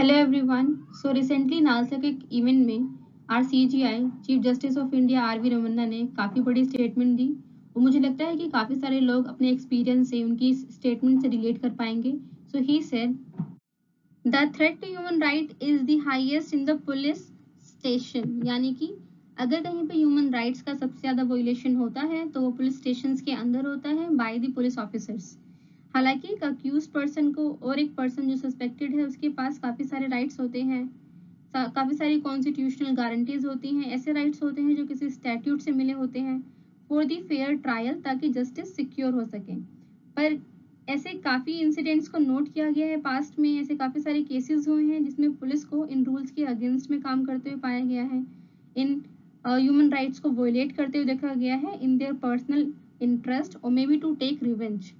Hello everyone. So recently NALSA के एक event में R CJI chief justice of India R V Ramana ने काफ़ी बड़ी स्टेटमेंट दी और मुझे लगता है कि काफ़ी सारे लोग अपने एक्सपीरियंस से उनकी स्टेटमेंट से रिलेट कर पाएंगे। So he said the threat to human right is the highest in the police station, यानी कि अगर कहीं पे ह्यूमन राइट्स का सबसे ज़्यादा वोलेशन होता है तो वो पुलिस स्टेशन के अंदर होता है बाय द पुलिस ऑफिसर्स। हालांकि एक अक्यूज पर्सन को और एक पर्सन जो सस्पेक्टेड है उसके पास काफ़ी सारे राइट्स होते हैं, काफ़ी सारी कॉन्स्टिट्यूशनल गारंटीज होती हैं, ऐसे राइट्स होते हैं जो किसी स्टैट्यूट से मिले होते हैं फॉर दी फेयर ट्रायल, ताकि जस्टिस सिक्योर हो सके। पर ऐसे काफ़ी इंसिडेंट्स को नोट किया गया है पास्ट में, ऐसे काफ़ी सारे केसेस हुए हैं जिसमें पुलिस को इन रूल्स के अगेंस्ट में काम करते हुए पाया गया है, इन ह्यूमन राइट्स को वोलेट करते हुए देखा गया है इन देयर पर्सनल इंटरेस्ट और may be to take revenge.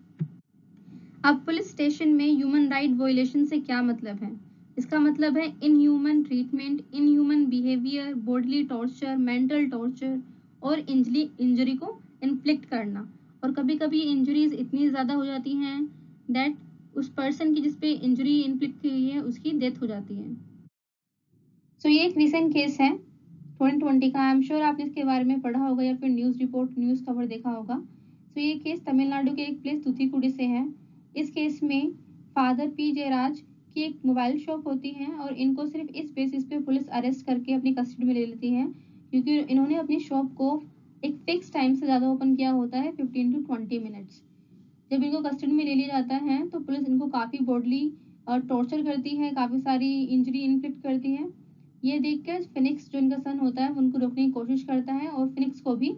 अब पुलिस स्टेशन में ह्यूमन राइट वोलेशन से क्या मतलब है? इसका मतलब है inhuman treatment, inhuman behaviour, bodily torture, mental torture और इंजरी को इन्फ्लिक्ट करना। और कभी कभी इंजरीज इतनी ज़्यादा हो जाती हैं दैट उस पर्सन की जिस पे इंजरी इन्फ्लिक्ट हुई है उसकी डेथ हो जाती है। सो ये एक रिसेंट केस है 2020 का। आई एम श्योर आपने इसके बारे में पढ़ा होगा या फिर न्यूज़ खबर देखा होगा। सो ये केस तमिलनाडु के एक प्लेस तुथीकुड़ी से है। इस केस में फादर पी जयराज की एक मोबाइल शॉप होती है और इनको सिर्फ इस बेसिस पे पुलिस अरेस्ट करके अपनी कस्टडी में ले लेती है क्योंकि इन्होंने अपनी शॉप को एक फिक्स टाइम से ज़्यादा ओपन किया होता है, 15 to 20 मिनट्स। जब इनको कस्टडी में ले लिया जाता है तो पुलिस इनको काफ़ी बॉडली और टॉर्चर करती है, काफ़ी सारी इंजरी इन्फ्लिक्ट करती है। ये देखकर फिनिक्स जो इनका सन होता है उनको रोकने की कोशिश करता है और फिनिक्स को भी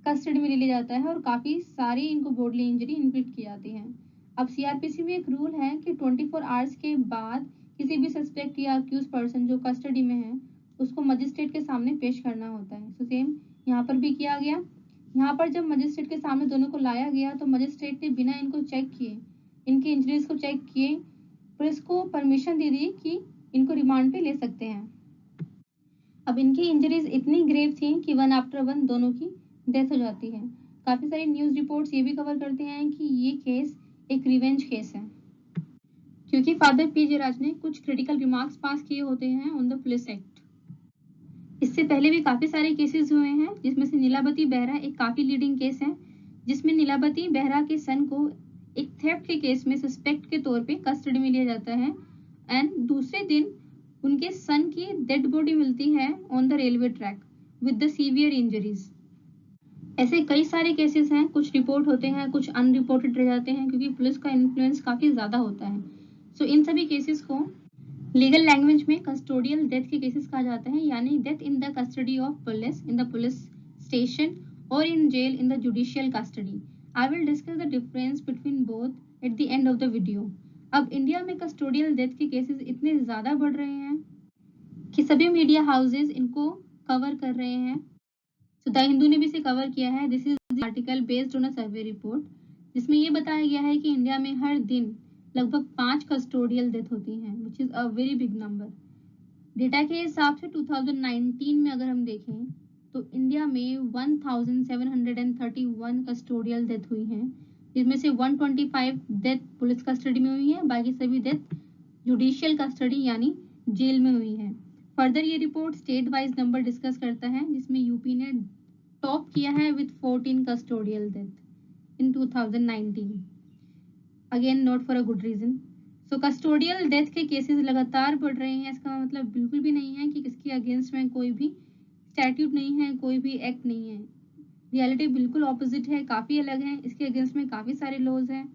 कस्टडी में ले लिया जाता है और काफ़ी सारी इनको बॉडली इंजरी इन्फ्लिक्ट की जाती है। अब सीआरपीसी में एक रूल है कि 24 आवर्स के बाद किसी भी सस्पेक्ट या अक्यूज पर्सन जो कस्टडी में है उसको मजिस्ट्रेट के सामने पेश करना होता है। सो सेम यहाँ पर भी किया गया। यहाँ पर जब मजिस्ट्रेट के सामने दोनों को लाया गया तो मजिस्ट्रेट ने बिना इनको चेक किए, इनकी इंजरीज को चेक किए, पुलिस को परमिशन दे दी कि इनको रिमांड पे ले सकते हैं। अब इनकी इंजरीज इतनी ग्रेव थी कि वन आफ्टर वन दोनों की डेथ हो जाती है। काफ़ी सारी न्यूज़ रिपोर्ट्स ये भी कवर करते हैं कि ये केस एक रिवेंज केस है क्योंकि फादर पी जयराज ने कुछ क्रिटिकल रिमार्क्स पास किए होते हैं ऑन द पुलिस एक्ट। इससे पहले भी काफ़ी सारे केसेस हुए हैं जिसमें से नीलावती बेहरा एक काफ़ी लीडिंग केस है, जिसमें नीलावती बेहरा के सन को एक थेफ्ट के केस में सस्पेक्ट के तौर पे कस्टडी में लिया जाता है एंड दूसरे दिन उनके सन की डेड बॉडी मिलती है on the railway track with the severe injuries. ऐसे कई सारे केसेस हैं, कुछ रिपोर्ट होते हैं, कुछ अनरिपोर्टेड रह जाते हैं क्योंकि पुलिस का इन्फ्लुएंस काफ़ी ज़्यादा होता है। सो इन सभी केसेस को लीगल लैंग्वेज में कस्टोडियल डेथ के केसेस कहा जाता है, यानी death in the custody of police in the police station और in jail in the judicial custody. I will discuss the difference between both at the end of the video. अब India में custodial death के cases इतने ज़्यादा बढ़ रहे हैं कि सभी मीडिया हाउसेज इनको कवर कर रहे हैं। तो द हिंदू ने भी इसे कवर किया है। This is the article based on a survey report जिसमें ये बताया गया है कि इंडिया में हर दिन लगभग 5 कस्टोडियल डेथ होती हैं, which is a very big number. Data के हिसाब से 2019 में अगर हम देखें तो इंडिया में 1731 कस्टोडियल डेथ हुई हैं, जिसमें से 125 डेथ पुलिस कस्टडी में हुई है, बाकी सभी डेथ जुडिशियल कस्टडी यानी जेल में हुई है। फर्दर ये report state wise number discuss करता है जिसमें यूपी ने टॉप किया है with 14 custodial death in 2019, again not for a good reason. So custodial death के केसेस लगातार बढ़ रहे हैं। इसका मतलब बिल्कुल भी नहीं है कि किसके अगेंस्ट में कोई भी स्टैट्यूट नहीं है, कोई भी एक्ट नहीं है। रियलिटी बिल्कुल ऑपोजिट है, काफ़ी अलग है। इसके अगेंस्ट में काफ़ी सारे लॉज हैं।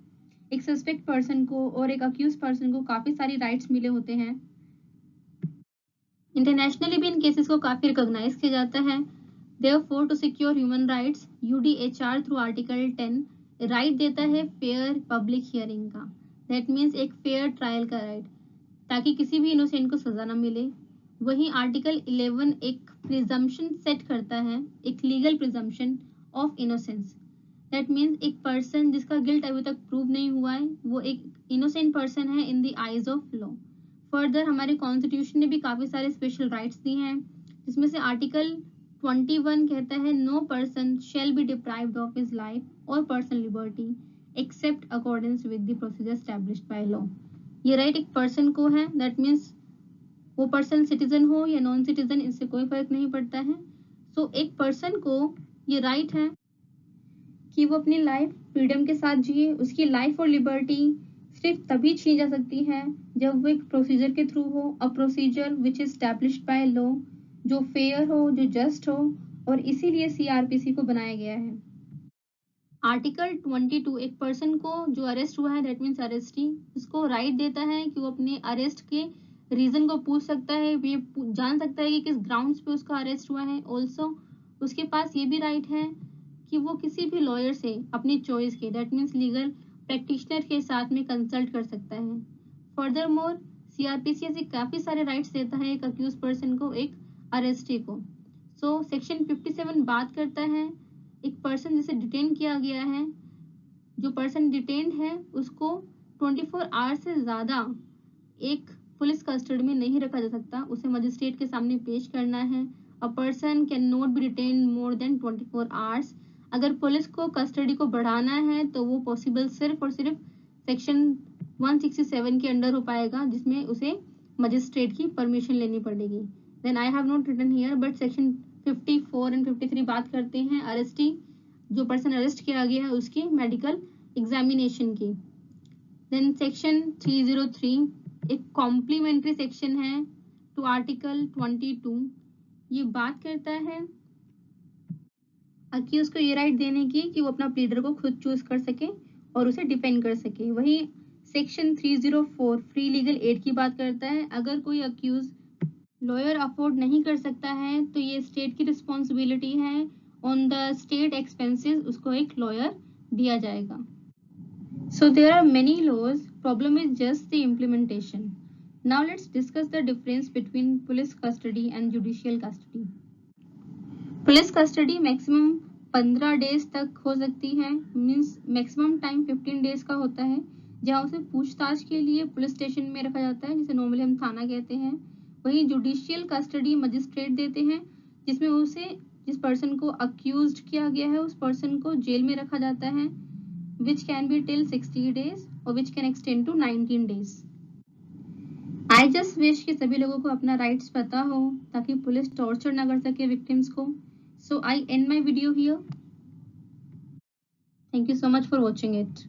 एक सस्पेक्ट पर्सन को और एक अक्यूज पर्सन को काफ़ी सारी राइट्स मिले होते हैं। इंटरनेशनली भी इन केसेस को काफ़ी रिकॉग्नाइज किया जाता है। Therefore to secure human rights UDHR through article 10 right देता है फेयर पब्लिक हियरिंग का। दैट मीन्स एक फेयर ट्रायल का राइट, ताकि किसी भी इनोसेंट को सजा ना मिले। वहीं आर्टिकल 11 एक प्रिजम्पशन सेट करता है, एक legal presumption of innocence. That means एक पर्सन जिसका गिल्ट अभी तक प्रूव नहीं हुआ है वो एक इनोसेंट पर्सन है in the eyes of law. Further हमारे कॉन्स्टिट्यूशन ने भी काफ़ी सारे स्पेशल राइट्स दिए हैं, जिसमें से आर्टिकल 21 कहता है no person shall be deprived of his life और personal liberty except accordance with the procedure established by law. ये राइट एक पर्सन को है, दैट मीन्स वो पर्सन सिटीजन हो या नॉन सिटीजन, इससे कोई फर्क नहीं पड़ता है। सो एक पर्सन को ये राइट है कि वो अपनी लाइफ फ्रीडम के साथ जिए। उसकी लाइफ और लिबर्टी सिर्फ तभी छीनी जा सकती है जब वो एक प्रोसीजर के थ्रू हो, a procedure which is established by law, जो फेयर हो, जो जस्ट हो, और इसीलिए सीआरपीसी को बनाया गया है। आर्टिकल 22 एक पर्सन को जो अरेस्ट हुआ है, दैट मीन्स अरेस्टी, उसको राइट देता है कि वो अपने अरेस्ट के रीजन को पूछ सकता है, ये जान सकता है कि किस ग्राउंड्स पे उसका अरेस्ट हुआ है। ऑल्सो उसके पास ये भी राइट है कि वो किसी भी लॉयर से अपनी चॉइस के, दैट मीन्स लीगल प्रैक्टिशनर के साथ में कंसल्ट कर सकता है। फर्दर मोर सीआरपीसी ऐसे काफी सारे राइट्स देता है एक अक्यूज पर्सन को, एक अरेस्टी को। सो सेक्शन 57 बात करता है एक पर्सन जिसे डिटेन किया गया है, जो पर्सन डिटेन्ड है उसको 24 आवर्स से ज़्यादा एक पुलिस कस्टडी में नहीं रखा जा सकता, उसे मजिस्ट्रेट के सामने पेश करना है। A person can not be detained more than 24 hours. अगर पुलिस को कस्टडी को बढ़ाना है तो वो पॉसिबल सिर्फ और सिर्फ सेक्शन 167 के अंडर हो पाएगा, जिसमें उसे मजिस्ट्रेट की परमिशन लेनी पड़ेगी। Then I have not written here, but section 54 and 53 बात करते हैं अरेस्टी, जो पर्सन अरेस्ट किया गया है उसकी मेडिकल एग्जामिनेशन की। देन सेक्शन 303 एक कॉम्प्लीमेंट्री सेक्शन है टू आर्टिकल 22। ये बात करता है अक्यूज को ये राइट देने की कि वो अपना प्लीडर को खुद चूज कर सके और उसे डिपेंड कर सके। वही सेक्शन 304 फ्री लीगल एड की बात करता है, अगर कोई अक्यूज लॉयर अफोर्ड नहीं कर सकता है तो ये स्टेट की रिस्पॉन्सिबिलिटी है, ऑन द स्टेट एक्सपेंसेस उसको एक लॉयर दिया जाएगा। So there are many laws, problem is just the implementation. Now let's discuss the difference between police custody and judicial custody. Police custody maximum 15 days तक हो सकती है, means maximum time 15 days का होता है, जहां उसे पूछताछ के लिए पुलिस स्टेशन में रखा जाता है, जिसे नॉर्मली हम थाना कहते हैं। वहीं जुडिशियल कस्टडी मजिस्ट्रेट देते हैं, जिसमें उसे जिस पर्सन को अक्यूज्ड किया गया है उस पर्सन को जेल में रखा जाता है, which can be till 60 days or which can extend to 19 days. I just wish कि सभी लोगों को अपना राइट्स पता हो ताकि पुलिस टॉर्चर ना कर सके विक्टिम्स को। So I end my video here. Thank you so much for watching it.